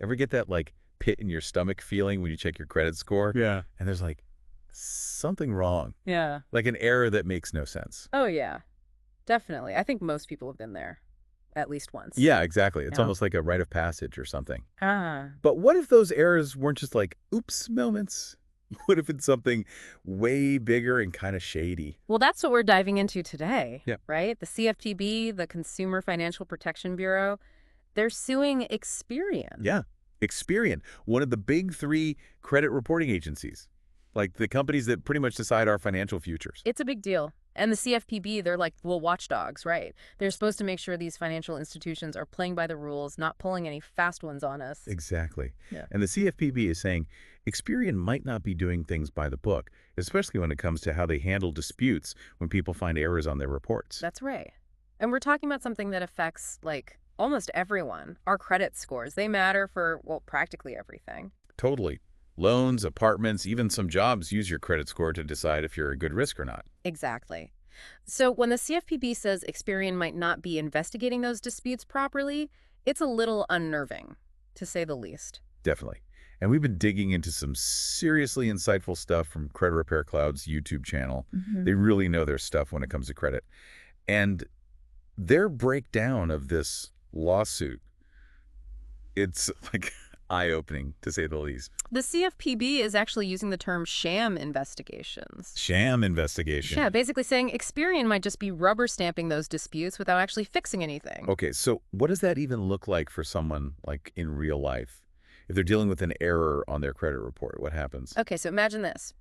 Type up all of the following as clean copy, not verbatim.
Ever get that, like, pit in your stomach feeling when you check your credit score? Yeah. And there's, like, something wrong. Yeah. Like an error that makes no sense. Oh, yeah. Definitely. I think most people have been there at least once. Yeah, exactly. It's Yeah. almost like a rite of passage or something. Ah. But what if those errors weren't just like, oops moments? What if it's something way bigger and kind of shady? Well, that's what we're diving into today, Yeah. right? The CFPB, the Consumer Financial Protection Bureau, they're suing Experian. Yeah. Experian, one of the big three credit reporting agencies, like the companies that pretty much decide our financial futures. It's a big deal. And the CFPB, they're like, well, watchdogs, right? They're supposed to make sure these financial institutions are playing by the rules, not pulling any fast ones on us. Exactly. Yeah. And the CFPB is saying Experian might not be doing things by the book, especially when it comes to how they handle disputes when people find errors on their reports. That's right. And we're talking about something that affects, like, almost everyone. Our credit scores, they matter for, well, practically everything. Totally. Loans, apartments, even some jobs use your credit score to decide if you're a good risk or not. Exactly. So when the CFPB says Experian might not be investigating those disputes properly, it's a little unnerving, to say the least. Definitely. And we've been digging into some seriously insightful stuff from Credit Repair Cloud's YouTube channel. They really know their stuff when it comes to credit. And their breakdown of this lawsuit, it's like eye-opening, to say the least. The CFPB is actually using the term sham investigations. Sham investigation. Yeah, basically saying Experian might just be rubber stamping those disputes without actually fixing anything. Okay, so what does that even look like for someone, like, in real life? If they're dealing with an error on their credit report, what happens? Okay, so imagine this.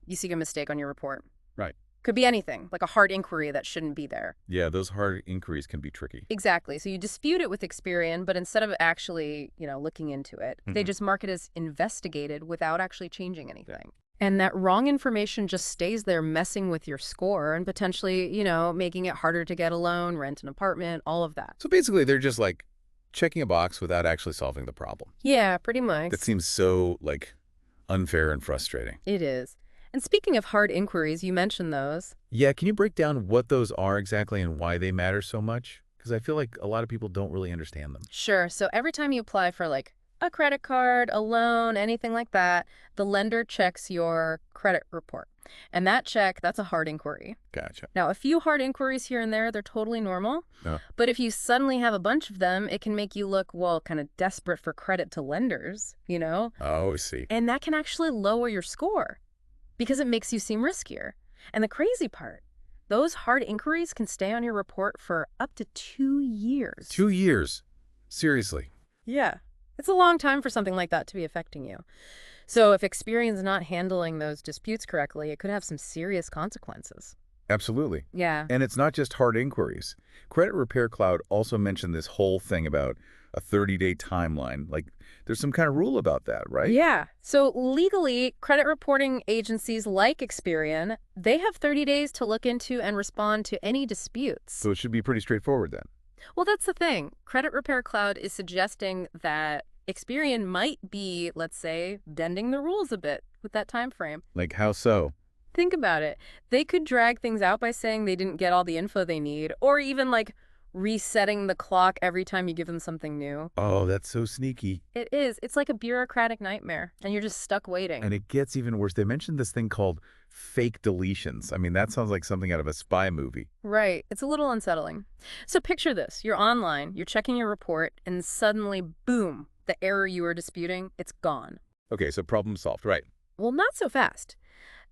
You see a mistake on your report. Right. Could be anything, like a hard inquiry that shouldn't be there. Yeah, those hard inquiries can be tricky. Exactly. So you dispute it with Experian, but instead of actually, looking into it, they just mark it as investigated without actually changing anything. And that wrong information just stays there messing with your score and potentially, making it harder to get a loan, rent an apartment, all of that. So basically, they're just, like, checking a box without actually solving the problem. Yeah, pretty much. That seems so, like, unfair and frustrating. It is. And speaking of hard inquiries, you mentioned those. Yeah, can you break down what those are exactly and why they matter so much? Because I feel like a lot of people don't really understand them. Sure. So every time you apply for like a credit card, a loan, anything like that, the lender checks your credit report. And that check, that's a hard inquiry. Gotcha. Now, a few hard inquiries here and there, they're totally normal. But if you suddenly have a bunch of them, it can make you look, well, kind of desperate for credit to lenders, Oh, I see. And that can actually lower your score because it makes you seem riskier. And the crazy part, those hard inquiries can stay on your report for up to 2 years. 2 years? Seriously? Yeah. It's a long time for something like that to be affecting you. So if Experian's not handling those disputes correctly, it could have some serious consequences. Absolutely. Yeah. And it's not just hard inquiries. Credit Repair Cloud also mentioned this whole thing about a 30-day timeline. Like, there's some kind of rule about that, right? Yeah. So legally, credit reporting agencies like Experian, they have 30 days to look into and respond to any disputes. So it should be pretty straightforward then. Well, that's the thing. Credit Repair Cloud is suggesting that Experian might be, let's say, bending the rules a bit with that time frame. Like, how so? Think about it. They could drag things out by saying they didn't get all the info they need, or even like resetting the clock every time you give them something new. Oh, that's so sneaky. It is. It's like a bureaucratic nightmare, and you're just stuck waiting. And it gets even worse. They mentioned this thing called fake deletions. I mean, that sounds like something out of a spy movie. Right. It's a little unsettling. So picture this. You're online, you're checking your report, and suddenly, boom, the error you were disputing, it's gone. Okay, so problem solved, right? Well, not so fast.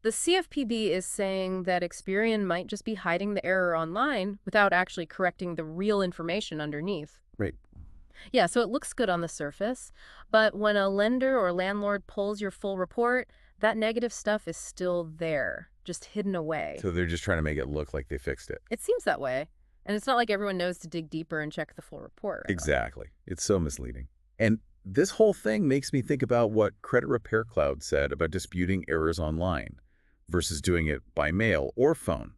The CFPB is saying that Experian might just be hiding the error online without actually correcting the real information underneath. Right. Yeah, so it looks good on the surface, but when a lender or landlord pulls your full report, that negative stuff is still there, just hidden away. So they're just trying to make it look like they fixed it. It seems that way. And it's not like everyone knows to dig deeper and check the full report. Right? Exactly. It's so misleading. And this whole thing makes me think about what Credit Repair Cloud said about disputing errors online versus doing it by mail or phone.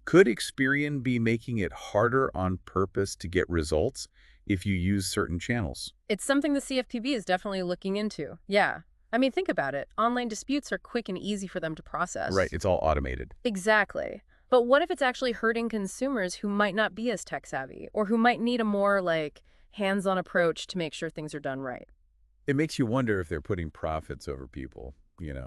Could Experian be making it harder on purpose to get results if you use certain channels? It's something the CFPB is definitely looking into. Yeah. I mean, think about it. Online disputes are quick and easy for them to process. Right. It's all automated. Exactly. But what if it's actually hurting consumers who might not be as tech savvy or who might need a more, like, hands-on approach to make sure things are done right. It makes you wonder if they're putting profits over people.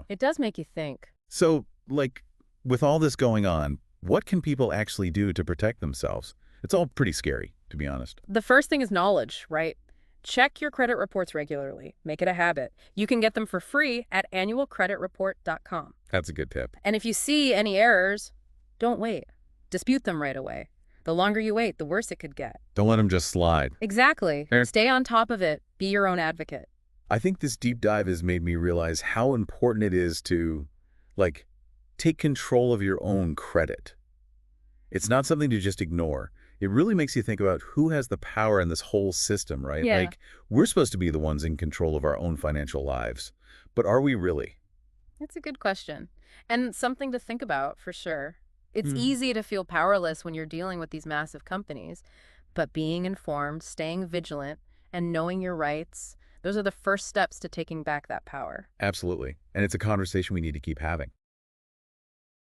It does make you think. So, like, with all this going on, what can people actually do to protect themselves? It's all pretty scary, to be honest. The first thing is knowledge, right? Check your credit reports regularly. Make it a habit. You can get them for free at annualcreditreport.com. That's a good tip. And if you see any errors, don't wait. Dispute them right away. The longer you wait, the worse it could get. Don't let them just slide. Exactly. Fair. Stay on top of it. Be your own advocate. I think this deep dive has made me realize how important it is to, like, take control of your own credit. It's not something to just ignore. It really makes you think about who has the power in this whole system, right? Yeah. Like, we're supposed to be the ones in control of our own financial lives. But are we really? That's a good question. And something to think about, for sure. It's Hmm. easy to feel powerless when you're dealing with these massive companies, but being informed, staying vigilant, and knowing your rights, those are the first steps to taking back that power. Absolutely. And it's a conversation we need to keep having.